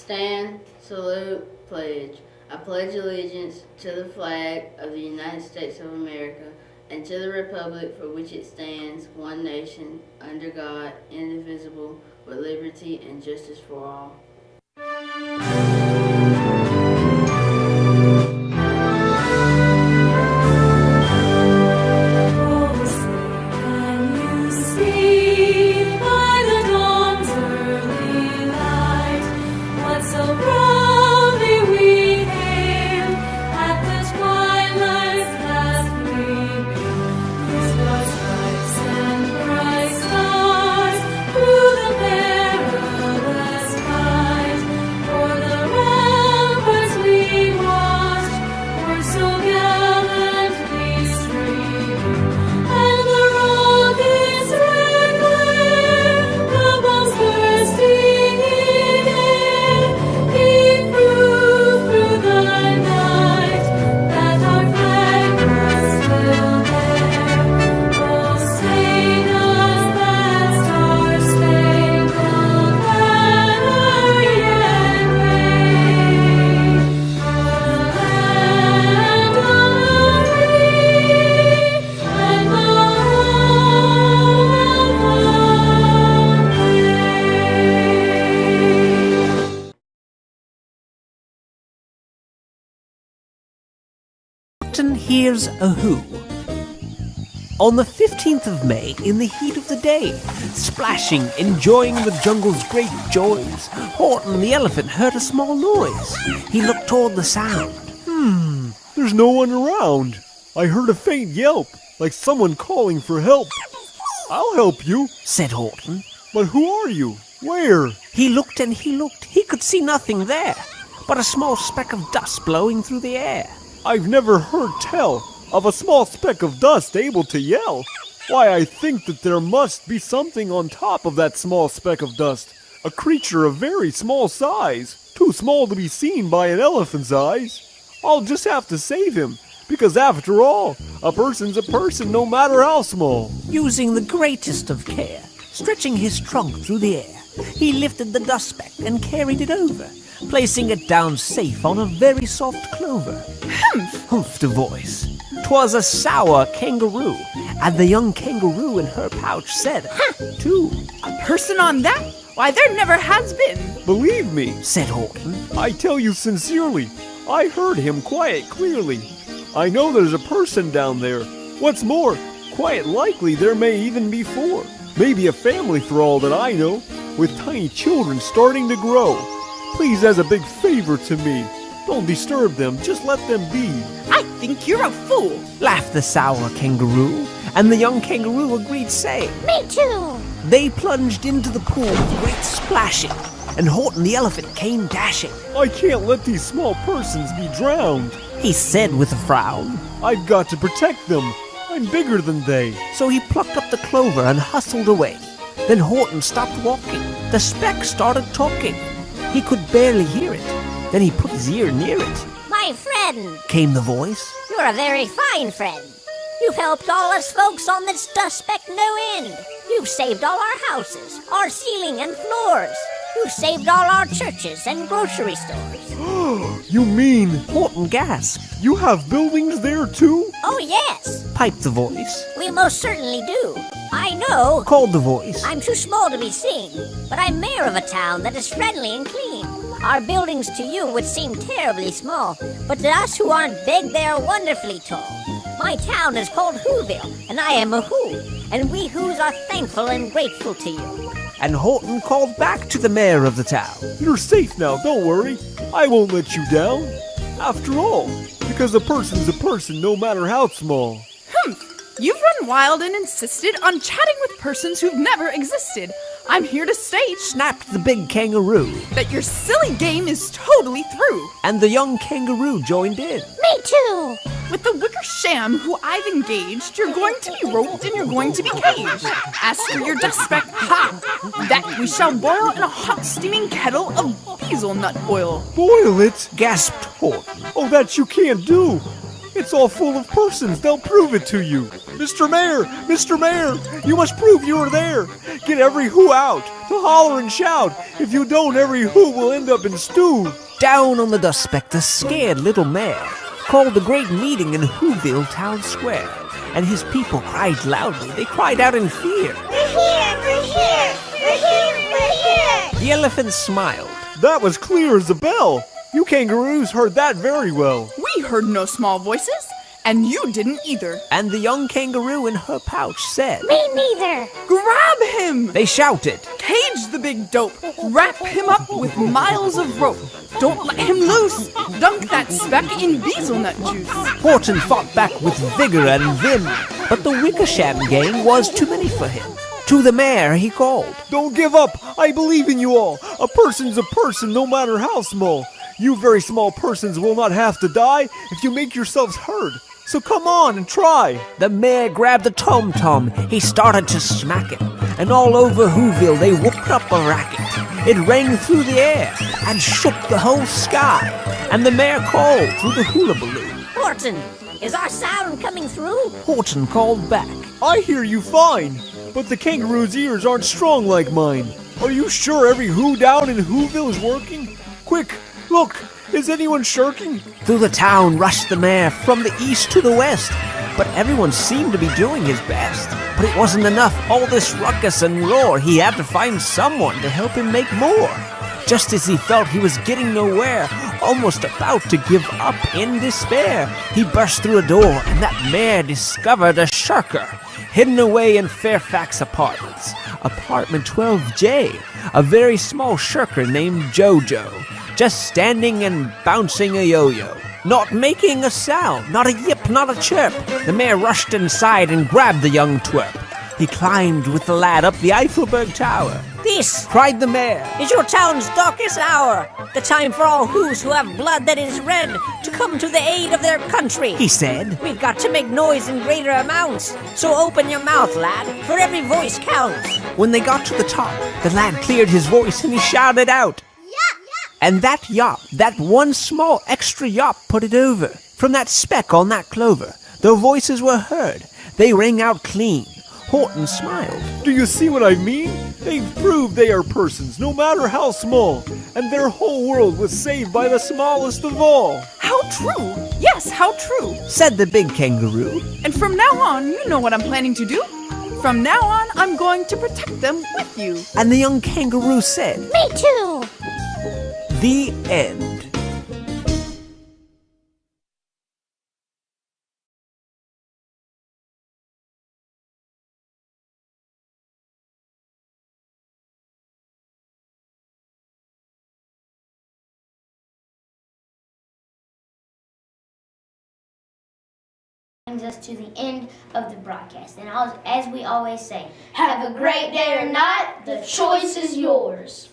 Stand, salute, pledge. I pledge allegiance to the flag of the United States of America and to the republic for which it stands, one nation, under God, indivisible, with liberty and justice for all. Here's a who. On the 15th of May, in the heat of the day, splashing, enjoying the jungle's great joys, Horton the elephant heard a small noise. He looked toward the sound. There's no one around. I heard a faint yelp, like someone calling for help. I'll help you, said Horton. But who are you? Where? He looked and he looked. He could see nothing there, but a small speck of dust blowing through the air. I've never heard tell of a small speck of dust able to yell. Why, I think that there must be something on top of that small speck of dust. A creature of very small size, too small to be seen by an elephant's eyes. I'll just have to save him, because after all, a person's a person no matter how small. Using the greatest of care, stretching his trunk through the air, he lifted the dust speck and carried it over, placing it down safe on a very soft clover. Humph! Humphed a voice. 'Twas a sour kangaroo, and the young kangaroo in her pouch said, too. A person on that? Why, there never has been. Believe me, said Horton. I tell you sincerely, I heard him quite clearly. I know there's a person down there. What's more, quite likely there may even be four. Maybe a family for all that I know, with tiny children starting to grow. Please, as a big favor to me, don't disturb them, just let them be. I think you're a fool, laughed the sour kangaroo, and the young kangaroo agreed, saying, Me too. They plunged into the pool with great splashing, and Horton the elephant came dashing. I can't let these small persons be drowned, he said with a frown. I've got to protect them. I'm bigger than they. So he plucked up the clover and hustled away. Then Horton stopped walking. The speck started talking. He could barely hear it. Then he put his ear near it. My friend, came the voice. You're a very fine friend. You've helped all us folks on this dust speck no end. You've saved all our houses, our ceiling and floors. You've saved all our churches and grocery stores. You mean, Horton gasped, you have buildings there too? Oh yes, piped the voice. We most certainly do. I know, called the voice. I'm too small to be seen, but I'm mayor of a town that is friendly and clean. Our buildings to you would seem terribly small, but to us who aren't big, they are wonderfully tall. My town is called Whoville, and I am a Who, and we Whos are thankful and grateful to you. And Horton called back to the mayor of the town. You're safe now, don't worry. I won't let you down. After all, because a person's a person no matter how small. Humph! You've run wild and insisted on chatting with persons who've never existed. I'm here to state, Snapped the big kangaroo, that your silly game is totally through. and the young kangaroo joined in. Me too. With the Wickersham who I've engaged, you're going to be roped and you're going to be caged. As for your dust speck, that we shall boil in a hot steaming kettle of hazelnut oil. Boil it? Gasped Horton. Oh, that you can't do. It's all full of persons. They'll prove it to you. Mr. Mayor! Mr. Mayor! You must prove you were there. Get every who out to holler and shout. If you don't, every who will end up in stew. Down on the dust speck, the scared little mayor called a great meeting in Whoville Town Square, and his people cried loudly. They cried out in fear. We're here, we're here, we're here, we're here. The elephant smiled. That was clear as a bell. You kangaroos heard that very well. We heard no small voices, and you didn't either. And the young kangaroo in her pouch said, Me neither. Grab him! They shouted. Cage the big dope. Wrap him up with miles of rope. Don't let him loose. Dunk that speck in hazelnut juice. Horton fought back with vigor and vim, but the Wickersham gang was too many for him. To the mayor he called. Don't give up. I believe in you all. A person's a person, no matter how small. You very small persons will not have to die if you make yourselves heard. So come on and try. The mayor grabbed the tom-tom. He started to smack it, and all over Whoville they whooped up a racket. It rang through the air and shook the whole sky, and the mayor called through the hula balloon. Horton, is our sound coming through? Horton called back. I hear you fine, but the kangaroo's ears aren't strong like mine. Are you sure every who down in Whoville is working? Quick, look, is anyone shirking? Through the town rushed the mayor from the east to the west, but everyone seemed to be doing his best. But it wasn't enough, all this ruckus and roar. He had to find someone to help him make more. Just as he felt he was getting nowhere, almost about to give up in despair, he burst through a door, and that mayor discovered a shirker hidden away in Fairfax Apartments, apartment 12J, a very small shirker named Jojo, just standing and bouncing a yo-yo, not making a sound, not a yip, not a chirp. The mayor rushed inside and grabbed the young twerp. He climbed with the lad up the Eiffelberg Tower. This Cried the mayor. is your town's darkest hour. The time for all who's who have blood that is red to come to the aid of their country. He said. We've got to make noise in greater amounts. So open your mouth, lad, for every voice counts. When they got to the top, the lad cleared his voice and he shouted out. And that yop, that one small extra yop put it over. From that speck on that clover, their voices were heard. They rang out clean. Horton smiled. Do you see what I mean? They've proved they are persons, no matter how small, and their whole world was saved by the smallest of all. How true! Yes, how true! Said the big kangaroo. And from now on, you know what I'm planning to do? From now on, I'm going to protect them with you. And the young kangaroo said, Me too. The end. Brings us to the end of the broadcast. And as we always say, have a great day or not, the choice is yours.